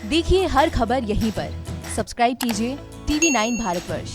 देखिए हर खबर यहीं पर। सब्सक्राइब कीजिए TV9 भारतवर्ष।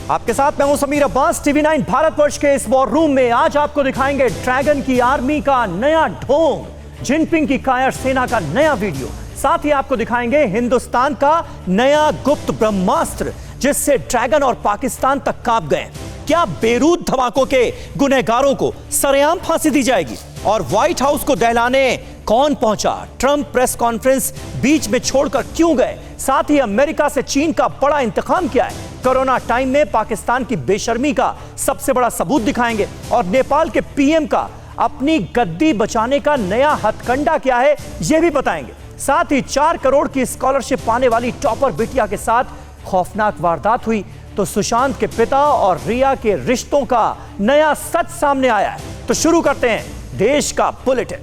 आपके साथ मैं हूं समीर अब्बास। TV9 भारतवर्ष के इस वॉर रूम में आज आपको दिखाएंगे ड्रैगन की आर्मी का नया ढोंग, जिनपिंग की कायर सेना का नया वीडियो, साथ ही आपको दिखाएंगे हिंदुस्तान का नया गुप्त ब्रह्मास्त्र जिससे ड्रैगन और पाकिस्तान तक कांप गए। क्या बेरूत धमाकों के गुनहगारों को सरेआम फांसी दी जाएगी? और व्हाइट हाउस को दहलाने कौन पहुंचा? ट्रंप प्रेस कॉन्फ्रेंस बीच में छोड़कर क्यों गए? साथ ही अमेरिका से चीन का बड़ा इंतकाम क्या है? कोरोना टाइम में पाकिस्तान की बेशर्मी का सबसे बड़ा सबूत दिखाएंगे और नेपाल के पीएम का अपनी गद्दी बचाने का नया हथकंडा क्या है यह भी बताएंगे। साथ ही 4 करोड़ की स्कॉलरशिप पाने वाली टॉपर बिटिया के साथ खौफनाक वारदात हुई तो सुशांत के पिता और रिया के रिश्तों का नया सच सामने आया है। तो शुरू करते हैं देश का बुलेटिन।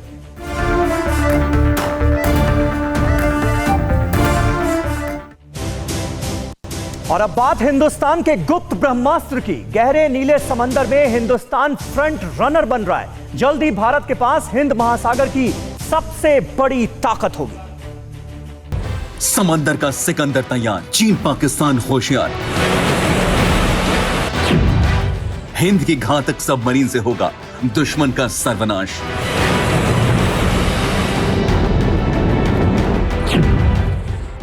और अब बात हिंदुस्तान के गुप्त ब्रह्मास्त्र की। गहरे नीले समंदर में हिंदुस्तान फ्रंट रनर बन रहा है। जल्द ही भारत के पास हिंद महासागर की सबसे बड़ी ताकत होगी। समंदर का सिकंदर तैयार, चीन पाकिस्तान होशियार। हिंद की घातक सबमरीन से होगा दुश्मन का सर्वनाश।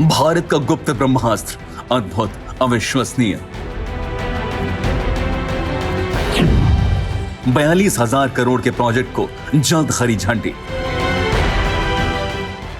भारत का गुप्त ब्रह्मास्त्र अद्भुत, अविश्वसनीय। 42,000 करोड़ के प्रोजेक्ट को जल्द हरी झंडी।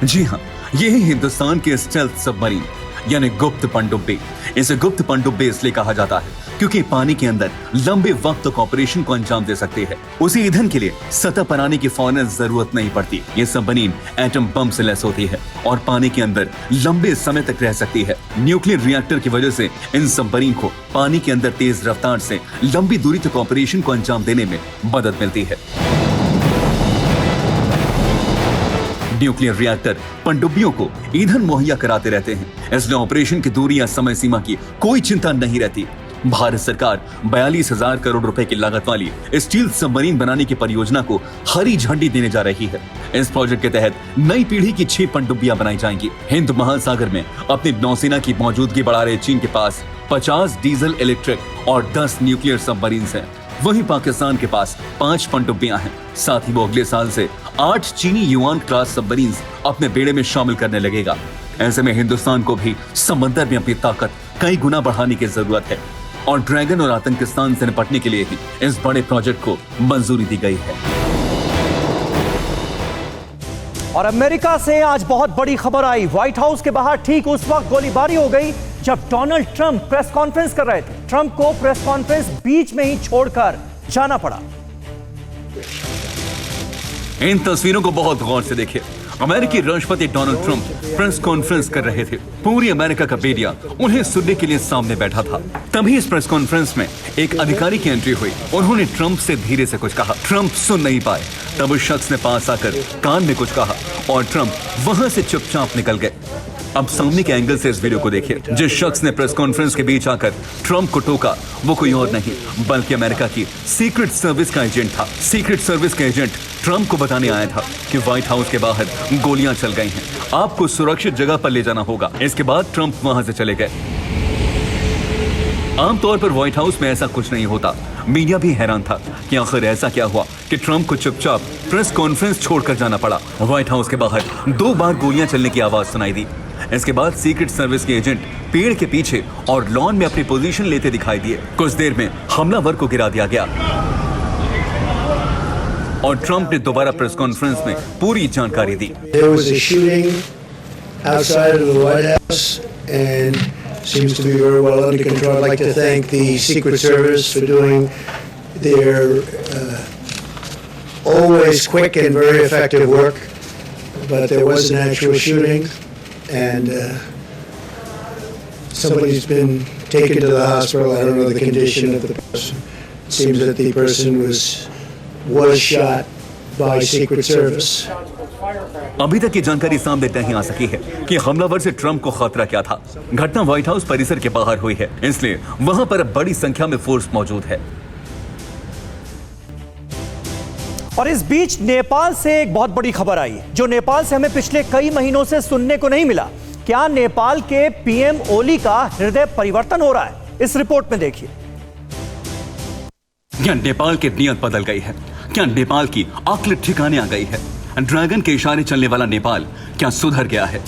जी हां, यही हिंदुस्तान के स्टेल्थ सबमरीन यानी गुप्त पनडुब्बी। इसे गुप्त पनडुब्बी इसलिए कहा जाता है क्योंकि पानी के अंदर लंबे वक्त तक ऑपरेशन को अंजाम दे सकती है। उसे ईंधन के लिए सतह पर आने की फौरन जरूरत नहीं पड़ती। ये सबमरीन एटम बम से लैस होती है और पानी के अंदर लंबे समय तक रह सकती है। न्यूक्लियर रिएक्टर की वजह से इन सबमरीन को पानी के अंदर तेज रफ्तार से लंबी दूरी तक ऑपरेशन को अंजाम देने में मदद मिलती है। न्यूक्लियर रिएक्टर पनडुब्बियों को ईंधन मुहैया कराते रहते हैं, इसलिए ऑपरेशन की दूरी या समय सीमा की कोई चिंता नहीं रहती। भारत सरकार 42,000 करोड़ रुपए की लागत वाली स्टील सबमरीन बनाने की परियोजना को हरी झंडी देने जा रही है। इस प्रोजेक्ट के तहत नई पीढ़ी की 6 पनडुब्बियां बनाई जाएंगी। हिंद महासागर में अपनी नौसेना की मौजूदगी बढ़ा रहे चीन के पास 50 डीजल इलेक्ट्रिक और 10 न्यूक्लियर सबमरीन हैं। वहीं पाकिस्तान के पास 5 पनडुब्बियां हैं। साथ ही वो अगले साल से 8 चीनी युआन क्लास सबमरीन अपने बेड़े में शामिल करने लगेगा। ऐसे में हिंदुस्तान को भी समंदर में अपनी ताकत कई गुना बढ़ाने की जरूरत है और ड्रैगन और आतंकिस्तान से निपटने के लिए ही इस बड़े प्रोजेक्ट को मंजूरी दी गई है। और अमेरिका से आज बहुत बड़ी खबर आई। व्हाइट हाउस के बाहर ठीक उस वक्त गोलीबारी हो गई जब डोनाल्ड ट्रंप प्रेस कॉन्फ्रेंस कर रहे थे। ट्रंप को प्रेस कॉन्फ्रेंस बीच में ही छोड़कर जाना पड़ा। इन तस्वीरों को बहुत गौर से देखिए। अमेरिकी राष्ट्रपति डोनाल्ड ट्रंप प्रेस कॉन्फ्रेंस कर रहे थे। पूरी अमेरिका का मीडिया उन्हें सुनने के लिए सामने बैठा था। तभी इस प्रेस कॉन्फ्रेंस में एक अधिकारी की एंट्री हुई। उन्होंने ट्रंप से धीरे से कुछ कहा। ट्रंप सुन नहीं पाए। तब उस शख्स ने पास आकर कान में कुछ कहा और ट्रंप वहां से चुपचाप निकल गए। अब सामने के एंगल से इस वीडियो को देखिए। जिस शख्स ने प्रेस कॉन्फ्रेंस के बीच आकर ट्रंप को टोका वो कोई और नहीं बल्कि अमेरिका की सीक्रेट सर्विस का एजेंट था। सीक्रेट सर्विस का एजेंट ट्रंप को बताने आया था कि व्हाइट हाउस के बाहर गोलियां चल गई हैं, आपको सुरक्षित जगह पर ले जाना होगा। इसके बाद ट्रंप वहां से चले गए। आमतौर पर व्हाइट हाउस में ऐसा कुछ नहीं होता। मीडिया भी हैरान था कि आखिर ऐसा क्या हुआ कि ट्रंप को चुपचाप प्रेस कॉन्फ्रेंस छोड़कर जाना पड़ा। व्हाइट हाउस के बाहर 2 बार गोलियां चलने की आवाज सुनाई दी। इसके बाद सीक्रेट सर्विस के एजेंट पेड़ के पीछे और लॉन में अपनी पोजीशन लेते दिखाई दिए। कुछ देर में हमलावर को गिरा दिया गया और ट्रंप ने दोबारा प्रेस कॉन्फ्रेंस में पूरी जानकारी दी। There was a shooting outside of the White House and seems to be very well under control. I'd like to thank the Secret Service for doing their always quick and very effective work. But there was an actual shooting and somebody's been taken to the hospital. I don't know the condition of the person. It seems that the person was shot by Secret Service. अभी तक ये जानकारी सामने नहीं आ सकी है कि हमलावर से ट्रंप को खतरा क्या था। घटना व्हाइट हाउस परिसर के बाहर हुई है, इसलिए वहां पर बड़ी संख्या में फोर्स मौजूद है। और इस बीच नेपाल से एक बहुत बड़ी खबर आई जो नेपाल से हमें पिछले कई महीनों से सुनने को नहीं मिला। क्या नेपाल के पीएम ओली का हृदय परिवर्तन हो रहा है? इस रिपोर्ट में देखिए। क्या नेपाल की नीयत बदल गई है? क्या नेपाल की अक्ल ठिकाने आ गई है? ड्रैगन के इशारे चलने वाला नेपाल क्या सुधर गया है?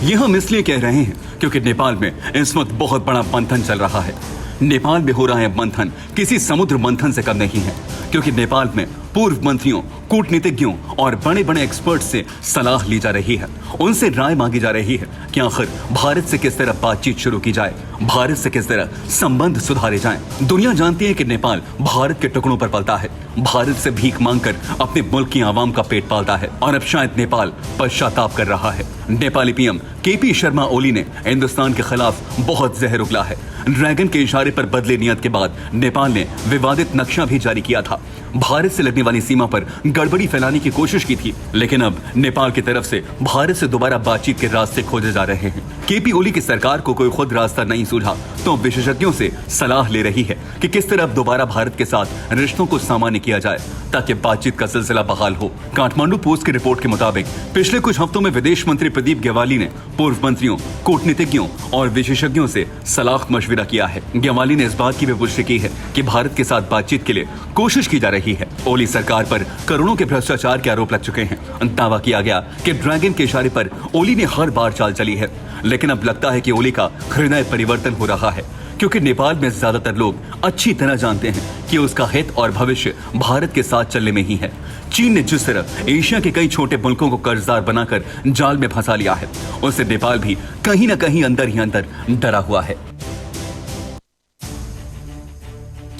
यह हम इसलिए कह रहे हैं क्योंकि नेपाल में इस वक्त बहुत बड़ा मंथन चल रहा है। नेपाल में हो रहा है मंथन किसी समुद्र मंथन से कम नहीं है, क्योंकि नेपाल में पूर्व मंत्रियों, कूटनीतिज्ञों और बड़े बड़े एक्सपर्ट से सलाह ली जा रही है। उनसे राय मांगी जा रही है कि आखिर भारत से किस तरह बातचीत शुरू की जाए, भारत से किस तरह संबंध सुधारे जाएं। दुनिया जानती है कि नेपाल भारत के टुकड़ों पर पलता है, भारत से भीख मांगकर अपने मुल्क की आवाम का पेट पालता है और अब शायद नेपाल पश्चाताप कर रहा है। नेपाली पीएम केपी शर्मा ओली ने हिंदुस्तान के खिलाफ बहुत जहर उगला है। ड्रैगन के इशारे पर बदले नियत के बाद नेपाल ने विवादित नक्शा भी जारी किया था। भारत से लगने वाली सीमा पर गड़बड़ी फैलाने की कोशिश की थी, लेकिन अब नेपाल की तरफ से भारत से दोबारा बातचीत के रास्ते खोजे जा रहे हैं। केपी ओली की सरकार को कोई खुद रास्ता नहीं सूझा तो विशेषज्ञों से सलाह ले रही है कि किस तरह दोबारा भारत के साथ रिश्तों को सामान्य किया जाए ताकि बातचीत का सिलसिला बहाल हो। काठमांडू पोस्ट की रिपोर्ट के मुताबिक पिछले कुछ हफ्तों में विदेश मंत्री प्रदीप ग्यावाली ने पूर्व मंत्रियों, कूटनीतिज्ञों और विशेषज्ञों से सलाह मशविरा किया है। ग्यावाली ने इस बात की भी पुष्टि की है कि भारत के साथ बातचीत के लिए कोशिश की जा रही है। ओली सरकार पर करोड़ों के भ्रष्टाचार के आरोप लग चुके हैं। दावा किया गया कि ड्रैगन के इशारे पर ओली ने हर बार चाल चली है, लेकिन अब लगता है कि ओली का हृदय परिवर्तन हो रहा है, क्योंकि नेपाल में ज्यादातर लोग अच्छी तरह जानते हैं कि उसका हित और भविष्य भारत के साथ चलने में ही है। चीन ने जिस तरह एशिया के कई छोटे मुल्कों को कर्जदार बनाकर जाल में फंसा लिया है, उससे नेपाल भी कहीं न कहीं अंदर ही अंदर डरा हुआ है।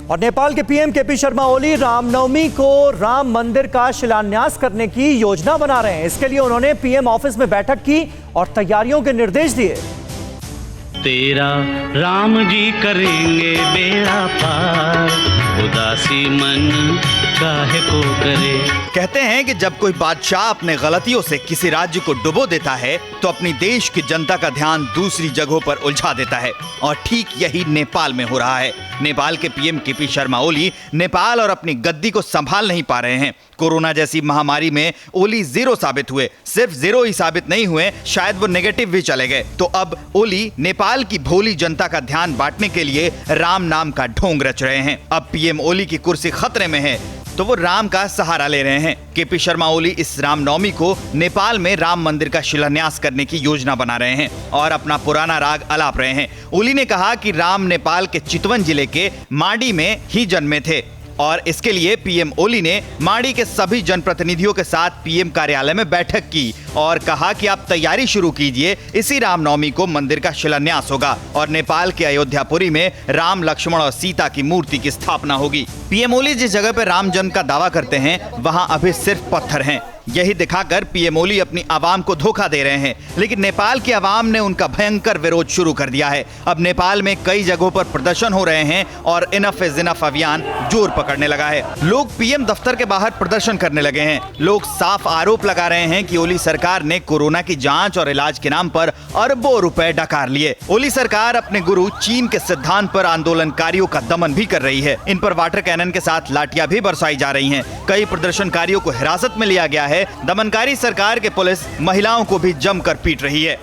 और नेपाल के पीएम केपी शर्मा ओली रामनवमी को राम मंदिर का शिलान्यास करने की योजना बना रहे हैं। इसके लिए उन्होंने पीएम ऑफिस में बैठक की और तैयारियों के निर्देश दिए। तेरा राम जी करेंगे बेड़ा पार, उदासी मन काहे को करे। कहते हैं कि जब कोई बादशाह अपने गलतियों से किसी राज्य को डुबो देता है तो अपनी देश की जनता का ध्यान दूसरी जगहों पर उलझा देता है, और ठीक यही नेपाल में हो रहा है। नेपाल के पीएम केपी शर्मा ओली नेपाल और अपनी गद्दी को संभाल नहीं पा रहे हैं। कोरोना जैसी महामारी में ओली जीरो साबित हुए। सिर्फ जीरो ही साबित नहीं हुए, शायद वो नेगेटिव भी चले गए। तो अब ओली नेपाल की भोली जनता का ध्यान बांटने के लिए राम नाम का ढोंग रच रहे हैं। अब पीएम ओली की कुर्सी खतरे में है तो वो राम का सहारा ले रहे हैं। केपी शर्मा ओली इस रामनवमी को नेपाल में राम मंदिर का शिलान्यास करने की योजना बना रहे हैं और अपना पुराना राग अलाप रहे हैं। ओली ने कहा कि राम नेपाल के चितवन जिले के माडी में ही जन्मे थे और इसके लिए पीएम ओली ने माडी के सभी जनप्रतिनिधियों के साथ पीएम कार्यालय में बैठक की और कहा कि आप तैयारी शुरू कीजिए, इसी रामनवमी को मंदिर का शिलान्यास होगा और नेपाल के अयोध्यापुरी में राम, लक्ष्मण और सीता की मूर्ति की स्थापना होगी। पीएम ओली जिस जगह पर राम जन्म का दावा करते हैं वहां अभी सिर्फ पत्थर हैं। यही दिखाकर पीएम ओली अपनी आवाम को धोखा दे रहे हैं, लेकिन नेपाल की आवाम ने उनका भयंकर विरोध शुरू कर दिया है। अब नेपाल में कई जगहों पर प्रदर्शन हो रहे हैं और इनफ इज इनफ अभियान जोर पकड़ने लगा है। लोग पीएम दफ्तर के बाहर प्रदर्शन करने लगे हैं। लोग साफ आरोप लगा रहे हैं कि ओली सरकार ने कोरोना की जांच और इलाज के नाम पर अरबों रुपए डकार लिए। ओली सरकार अपने गुरु चीन के सिद्धांत पर आंदोलनकारियों का दमन भी कर रही है। इन पर वाटर कैनन के साथ लाठियां भी बरसाई जा रही हैं। कई प्रदर्शनकारियों को हिरासत में लिया गया है। दमनकारी सरकार के पुलिस महिलाओं को भी जमकर पीट रही है।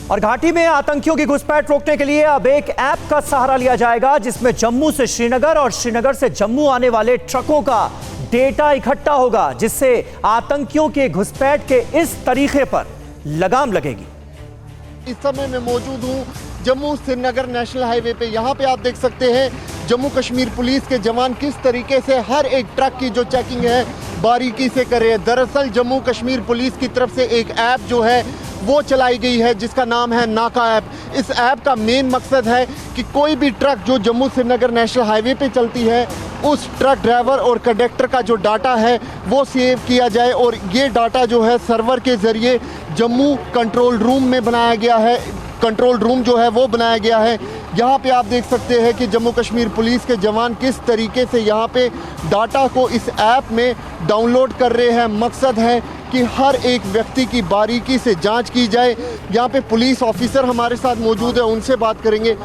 और घाटी में आतंकियों की घुसपैठ रोकने के लिए अब एक ऐप का सहारा लिया जाएगा, जिसमें जम्मू से श्रीनगर और श्रीनगर से जम्मू आने वाले ट्रकों का डेटा इकट्ठा होगा, जिससे आतंकियों के घुसपैठ के इस तरीके पर लगाम लगेगी। इस समय मैं मौजूद हूं जम्मू श्रीनगर नेशनल हाईवे पे। यहाँ पे आप देख सकते हैं जम्मू कश्मीर पुलिस के जवान किस तरीके से हर एक ट्रक की जो चेकिंग है बारीकी से कर रहे हैं। दरअसल जम्मू कश्मीर पुलिस की तरफ से एक ऐप जो है वो चलाई गई है जिसका नाम है नाका ऐप। इस ऐप का मेन मकसद है कि कोई भी ट्रक जो जम्मू श्रीनगर नेशनल हाईवे पे चलती है उस ट्रक ड्राइवर और कंडक्टर का जो डाटा है वो सेव किया जाए, और ये डाटा जो है सर्वर के ज़रिए जम्मू कंट्रोल रूम में बनाया गया है। कंट्रोल रूम जो है वो बनाया गया है। यहाँ पे आप देख सकते हैं कि जम्मू कश्मीर पुलिस के जवान किस तरीके से यहाँ पे डाटा को इस ऐप में डाउनलोड कर रहे हैं। मकसद है कि हर एक व्यक्ति की बारीकी से जांच की जाए। यहाँ पे पुलिस ऑफिसर हमारे साथ मौजूद है, उनसे बात करेंगे।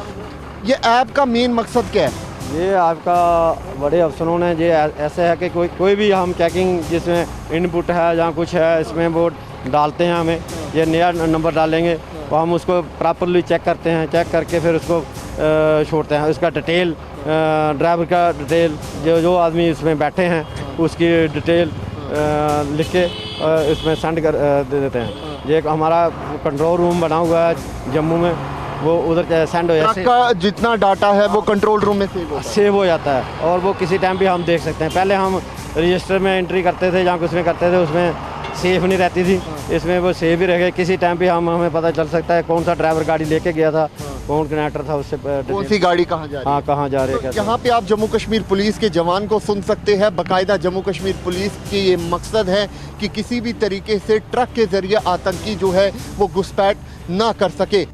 ये ऐप का मेन मकसद क्या है? ये आपका बड़े अफसरों ने ये ऐसे है कि कोई भी हम चेकिंग जिसमें इनपुट है या कुछ है इसमें वो डालते हैं, हमें ये नया नंबर डालेंगे तो हम उसको प्रॉपरली चेक करते हैं, चेक करके फिर उसको छोड़ते हैं। उसका डिटेल, ड्राइवर का डिटेल, जो आदमी इसमें बैठे हैं उसकी डिटेल लिख के इसमें सेंड कर दे देते हैं। ये एक हमारा कंट्रोल रूम बना हुआ है जम्मू में, वो उधर सेंड हो जाता है। का जितना डाटा है वो कंट्रोल रूम में सेव हो जाता है और वो किसी टाइम भी हम देख सकते हैं। पहले हम रजिस्टर में एंट्री करते थे या कुछ में करते थे, उसमें सेफ नहीं रहती थी, इसमें वो सेव भी रह गए। किसी टाइम भी हमें पता चल सकता है कौन सा ड्राइवर गाड़ी लेके गया था, कौन कंडक्टर था, उससे कौन सी गाड़ी कहाँ जा रही है। हाँ, कहाँ जा रही है। तो यहाँ पे आप जम्मू कश्मीर पुलिस के जवान को सुन सकते हैं। बाकायदा जम्मू कश्मीर पुलिस की ये मकसद है कि किसी भी तरीके से ट्रक के जरिए आतंकी जो है वो घुसपैठ ना कर सके।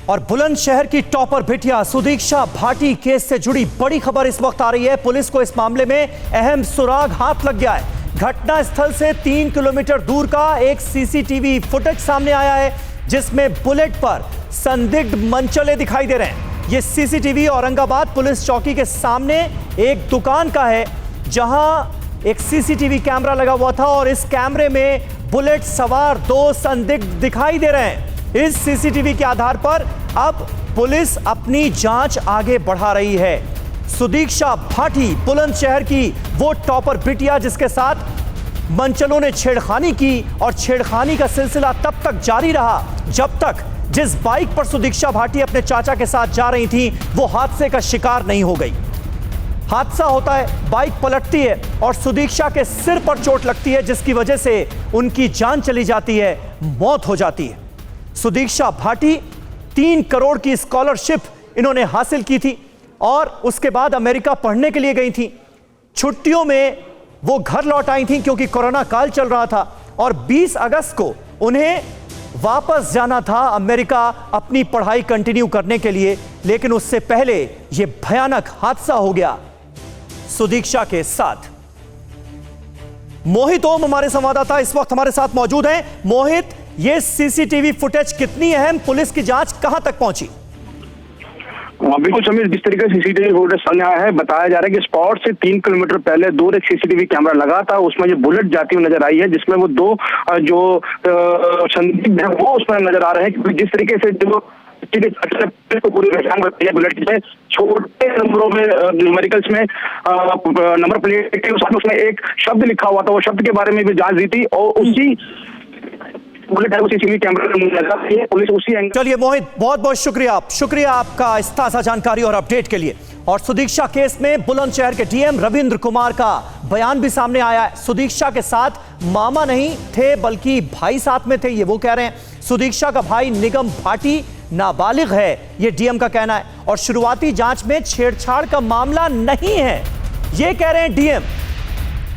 और बुलंदशहर की टॉपर बिटिया सुदीक्षा भाटी केस से जुड़ी बड़ी खबर इस वक्त आ रही है। पुलिस को इस मामले में अहम सुराग हाथ लग गया है। घटना स्थल से 3 किलोमीटर दूर का एक सीसीटीवी फुटेज सामने आया है जिसमें बुलेट पर संदिग्ध मनचले दिखाई दे रहे हैं। यह सीसीटीवी औरंगाबाद पुलिस चौकी के सामने एक दुकान का है जहां एक सीसीटीवी कैमरा लगा हुआ था और इस कैमरे में बुलेट सवार 2 संदिग्ध दिखाई दे रहे हैं। इस सीसीटीवी के आधार पर अब पुलिस अपनी जांच आगे बढ़ा रही है। सुदीक्षा भाटी बुलंदशहर की वो टॉपर बिटिया जिसके साथ मनचलों ने छेड़खानी की और छेड़खानी का सिलसिला तब तक जारी रहा जब तक जिस बाइक पर सुदीक्षा भाटी अपने चाचा के साथ जा रही थी वो हादसे का शिकार नहीं हो गई। हादसा होता है, बाइक पलटती है और सुदीक्षा के सिर पर चोट लगती है जिसकी वजह से उनकी जान चली जाती है, मौत हो जाती है। सुदीक्षा भाटी 3 करोड़ की स्कॉलरशिप इन्होंने हासिल की थी और उसके बाद अमेरिका पढ़ने के लिए गई थी। छुट्टियों में वो घर लौट आई थी क्योंकि कोरोना काल चल रहा था और 20 अगस्त को उन्हें वापस जाना था अमेरिका अपनी पढ़ाई कंटिन्यू करने के लिए, लेकिन उससे पहले यह भयानक हादसा हो गया सुदीक्षा के साथ। मोहित ओम हमारे संवाददाता इस वक्त हमारे साथ मौजूद हैं। मोहित, ये सीसीटीवी फुटेज कितनी अहम, पुलिस की जांच कहां तक पहुंची? बिल्कुल समीर, जिस तरीके से सीसीटीवी फुटेज सामने आया है, बताया जा रहा है कि स्पॉट से 3 किलोमीटर पहले दूर एक सीसीटीवी कैमरा लगा था, उसमें जो बुलेट जाती हुई नजर आई है जिसमें वो 2 जो संदिग्ध है वो उसमें नजर आ रहे हैं। क्योंकि जिस तरीके से जो तो पूरी पहचान करती है बुलेट में छोटे नंबरों में न्यूमेरिकल्स में नंबर प्लेट के साथ उसमें एक शब्द लिखा हुआ था, वो शब्द के बारे में भी जांच दी थी और उसी बुलेट है उसी सीसीटीवी कैमरे में लगा है पुलिस उसी एंगल। चलिए मोहित, बहुत बहुत शुक्रिया आपका इस ताजा जानकारी और अपडेट के लिए। और सुदीक्षा केस में बुलंदशहर के डीएम रविंद्र कुमार का बयान भी सामने आया है। सुदीक्षा के साथ मामा नहीं थे बल्कि भाई साथ में थे, ये वो कह रहे हैं। सुदीक्षा का भाई निगम भाटी नाबालिग है, ये डीएम का कहना है और शुरुआती जांच में छेड़छाड़ का मामला नहीं है, ये कह रहे हैं डीएम।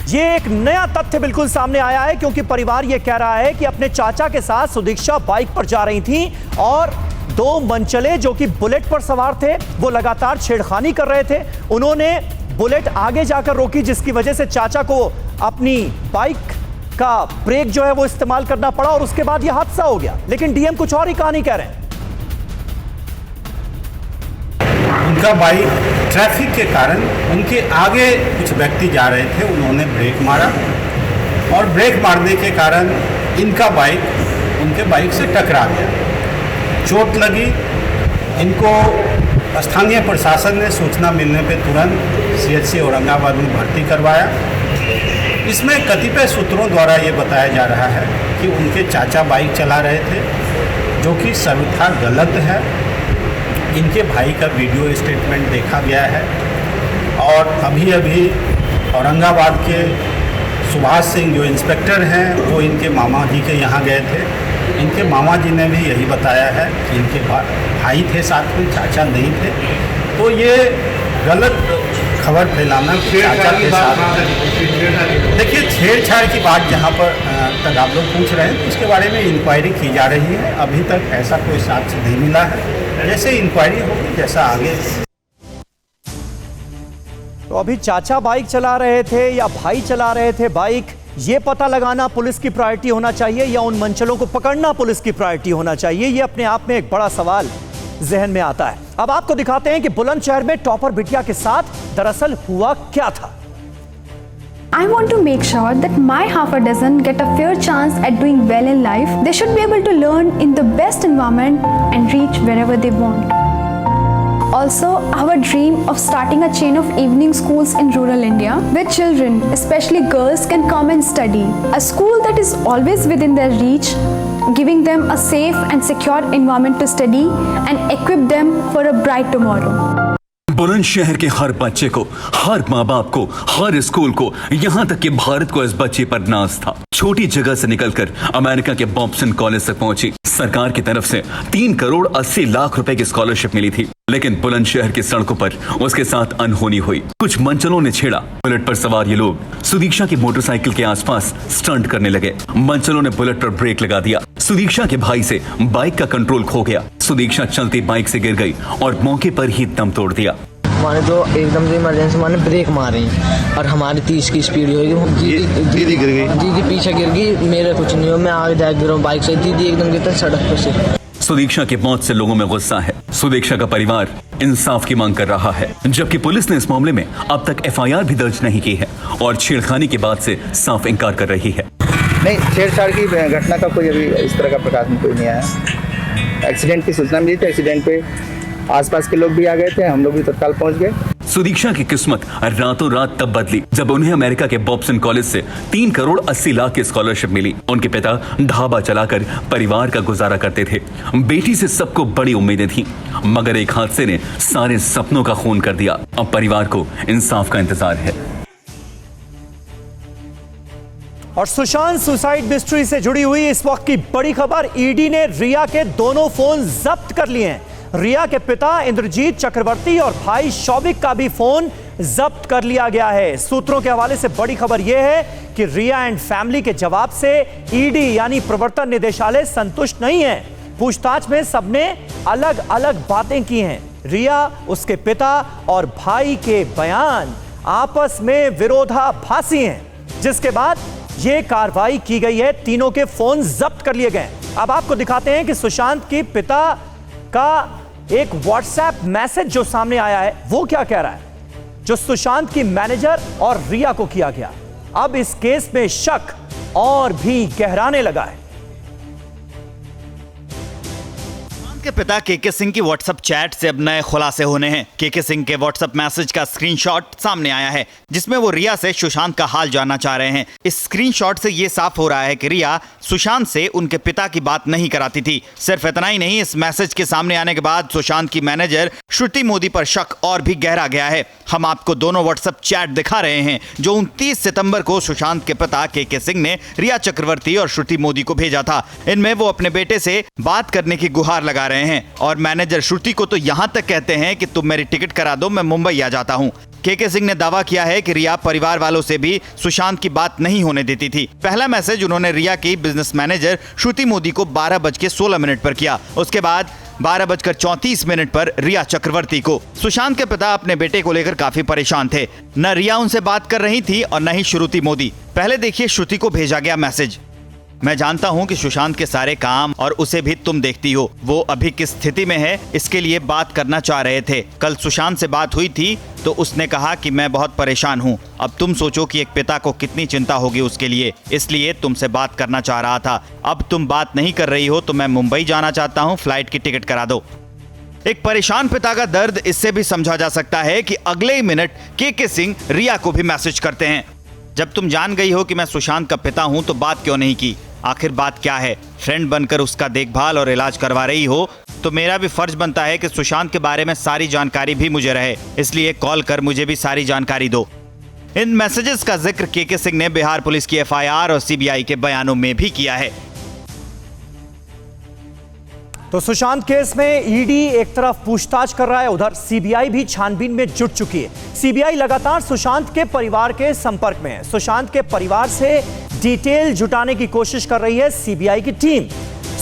ये एक नया तथ्य बिल्कुल सामने आया है क्योंकि परिवार ये कह रहा है कि अपने चाचा के साथ सुदीक्षा बाइक पर जा रही थी और 2 मनचले जो कि बुलेट पर सवार थे वो लगातार छेड़खानी कर रहे थे। उन्होंने बुलेट आगे जाकर रोकी जिसकी वजह से चाचा को अपनी बाइक का ब्रेक जो है वो इस्तेमाल करना पड़ा और उसके बाद यह हादसा हो गया। लेकिन डीएम कुछ और ही कहानी कह रहे हैं। उनका बाइक ट्रैफिक के कारण उनके आगे कुछ व्यक्ति जा रहे थे, उन्होंने ब्रेक मारा और ब्रेक मारने के कारण इनका बाइक उनके बाइक से टकरा गया, चोट लगी। इनको स्थानीय प्रशासन ने सूचना मिलने पे तुरंत सीएचसी औरंगाबाद में भर्ती करवाया। इसमें कतिपय सूत्रों द्वारा ये बताया जा रहा है कि उनके चाचा बाइक चला रहे थे जो कि सर्वथा गलत है। इनके भाई का वीडियो स्टेटमेंट देखा गया है और अभी औरंगाबाद के सुभाष सिंह जो इंस्पेक्टर हैं वो इनके मामा जी के यहाँ गए थे। इनके मामा जी ने भी यही बताया है कि इनके भाई थे साथ में, चाचा नहीं थे। तो ये गलत खबर फैलाना चाचा के साथ। देखिए, छेड़छाड़ की बात जहाँ पर तक आप लोग पूछ रहे हैं तो इसके बारे में इंक्वायरी की जा रही है। अभी तक ऐसा कोई साक्ष्य नहीं मिला है, जैसे इंक्वायरी होगी जैसा आगे। तो अभी चाचा बाइक चला रहे थे या भाई चला रहे थे बाइक, ये पता लगाना पुलिस की प्रायोरिटी होना चाहिए या उन मनचलों को पकड़ना पुलिस की प्रायोरिटी होना चाहिए, ये अपने आप में एक बड़ा सवाल जहन में आता है। अब आपको दिखाते हैं कि बुलंदशहर में टॉपर बिटिया के साथ दरअसल हुआ क्या था। I want to make sure that my half a dozen get a fair chance at doing well in life. They should be able to learn in the best environment and reach wherever they want. Also, our dream of starting a chain of evening schools in rural India where children, especially girls, can come and study. A school that is always within their reach, giving them a safe and secure environment to study and equip them for a bright tomorrow. Bulandshahr के हर बच्चे को, हर माँ बाप को, हर school को, यहाँ तक कि भारत को इस बच्चे पर नाज था। छोटी जगह से निकलकर अमेरिका के बॉब्सन कॉलेज तक पहुंची। सरकार की तरफ से 3 करोड़ 80 लाख रुपए की स्कॉलरशिप मिली थी, लेकिन बुलंदशहर की सड़कों पर उसके साथ अनहोनी हुई। कुछ मंचलों ने छेड़ा। बुलेट पर सवार ये लोग सुदीक्षा की मोटरसाइकिल के आसपास स्टंट करने लगे। मंचलों ने बुलेट पर ब्रेक लगा दिया। सुदीक्षा के भाई से बाइक का कंट्रोल खो गया। सुदीक्षा चलती बाइक से गिर गई और मौके पर ही दम तोड़ दिया। माने तो एकदम से इमरजेंसी माने ब्रेक मारे और हमारी 30 की स्पीड होगी। दीदी गिर गई। दीदी पीछे गिर गई, मेरे कुछ नहीं हो, मैं आगे जाके गिरा बाइक से। दीदी एकदम गिरता सड़क पर से। सुदीक्षा की मौत से लोगों में गुस्सा है। सुदीक्षा का परिवार इंसाफ की मांग कर रहा है, जबकि पुलिस ने इस मामले में अब तक FIR भी दर्ज नहीं की है और छेड़खानी की बात से साफ इनकार कर रही है। नहीं, छेड़छाड़ की घटना का कोई अभी इस तरह का प्रकाश में कोई नहीं आया। एक्सीडेंट की सूचना मिली थी, एक्सीडेंट पे आसपास के लोग भी आ गए थे, हम लोग भी तत्काल पहुंच गए। सुदीक्षा की किस्मत रातों रात तब बदली जब उन्हें अमेरिका के बॉब्सन कॉलेज से 3 करोड़ 80 लाख की स्कॉलरशिप मिली। उनके पिता ढाबा चलाकर परिवार का गुजारा करते थे। बेटी से सबको बड़ी उम्मीदें थीं, मगर एक हादसे ने सारे सपनों का खून कर दिया। अब परिवार को इंसाफ का इंतजार है। और सुशांत सुसाइड मिस्ट्री से जुड़ी हुई इस वक्त की बड़ी खबर, ईडी ने रिया के दोनों फोन जब्त कर लिए हैं। रिया के पिता इंद्रजीत चक्रवर्ती और भाई शौविक का भी फोन जब्त कर लिया गया है। सूत्रों के हवाले से बड़ी खबर यह है कि रिया एंड फैमिली के जवाब से ईडी यानी प्रवर्तन निदेशालय संतुष्ट नहीं है। पूछताछ में सबने अलग अलग बातें की हैं। रिया, उसके पिता और भाई के बयान आपस में विरोधाभासी हैं, जिसके बाद यह कार्रवाई की गई है। तीनों के फोन जब्त कर लिए गए। अब आपको दिखाते हैं कि सुशांत के पिता का एक व्हाट्सएप मैसेज जो सामने आया है वो क्या कह रहा है, जो सुशांत की मैनेजर और रिया को किया गया। अब इस केस में शक और भी गहराने लगा है। के पिता केके सिंह की व्हाट्सएप चैट से अब नए खुलासे होने हैं। केके सिंह के व्हाट्सएप मैसेज का स्क्रीनशॉट सामने आया है, जिसमें वो रिया से सुशांत का हाल जानना चाह रहे हैं। इस स्क्रीनशॉट से ये साफ हो रहा है कि रिया सुशांत से उनके पिता की बात नहीं कराती थी। सिर्फ इतना ही नहीं, इस मैसेज के सामने आने के बाद सुशांत की मैनेजर श्रुति मोदी पर शक और भी गहरा गया है। हम आपको दोनों व्हाट्सएप चैट दिखा रहे हैं जो 29 सितंबर को सुशांत के पिता केके सिंह ने रिया चक्रवर्ती और श्रुति मोदी को भेजा था। इनमें वो अपने बेटे से बात करने की गुहार लगा रहे हैं और मैनेजर श्रुति को तो यहां तक कहते हैं कि तुम मेरी टिकट करा दो, मैं मुंबई आ जाता हूं। केके सिंह ने दावा किया है कि रिया परिवार वालों से भी सुशांत की बात नहीं होने देती थी। पहला मैसेज उन्होंने रिया की बिजनेस मैनेजर श्रुति मोदी को 12:16 पर किया। उसके बाद 12:34 पर रिया चक्रवर्ती को। सुशांत के पिता अपने बेटे को लेकर काफी परेशान थे। न रिया उनसे बात कर रही थी और न ही श्रुति मोदी। पहले देखिए श्रुति को भेजा गया मैसेज। मैं जानता हूं कि सुशांत के सारे काम और उसे भी तुम देखती हो। वो अभी किस स्थिति में है इसके लिए बात करना चाह रहे थे। कल सुशांत से बात हुई थी तो उसने कहा कि मैं बहुत परेशान हूं। अब तुम सोचो कि एक पिता को कितनी चिंता होगी उसके लिए, इसलिए तुमसे बात करना चाह रहा था। अब तुम बात नहीं कर रही हो तो मैं मुंबई जाना चाहता हूं, फ्लाइट की टिकट करा दो। एक परेशान पिता का दर्द इससे भी समझा जा सकता है कि अगले ही मिनट केके सिंह रिया को भी मैसेज करते हैं। जब तुम जान गई हो कि मैं सुशांत का पिता हूं तो बात क्यों नहीं की? आखिर बात क्या है? फ्रेंड बनकर उसका देखभाल और इलाज करवा रही हो तो मेरा भी फर्ज बनता है कि सुशांत के बारे में सारी जानकारी भी मुझे रहे, इसलिए कॉल कर मुझे भी सारी जानकारी दो। इन मैसेजेस का जिक्र केके सिंह ने बिहार पुलिस की FIR और CBI के बयानों में भी किया है। तो सुशांत केस में ईडी एक तरफ पूछताछ कर रहा है, उधर CBI भी छानबीन में जुट चुकी है। CBI लगातार सुशांत के परिवार के संपर्क में है। सुशांत के परिवार से डिटेल जुटाने की कोशिश कर रही है CBI की टीम।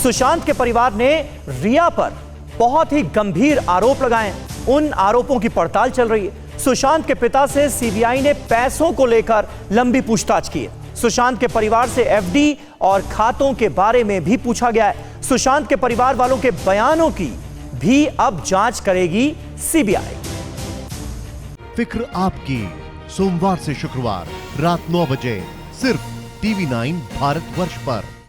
सुशांत के परिवार ने रिया पर बहुत ही गंभीर आरोप लगाए हैं। उन आरोपों की पड़ताल चल रही है। सुशांत के पिता से CBI ने पैसों को लेकर लंबी पूछताछ की है। सुशांत के परिवार से FD और खातों के बारे में भी पूछा गया है। सुशांत के परिवार वालों के बयानों की भी अब जांच करेगी सीबीआई। फिक्र आपकी, सोमवार से शुक्रवार रात 9 बजे सिर्फ TV9 भारतवर्ष पर।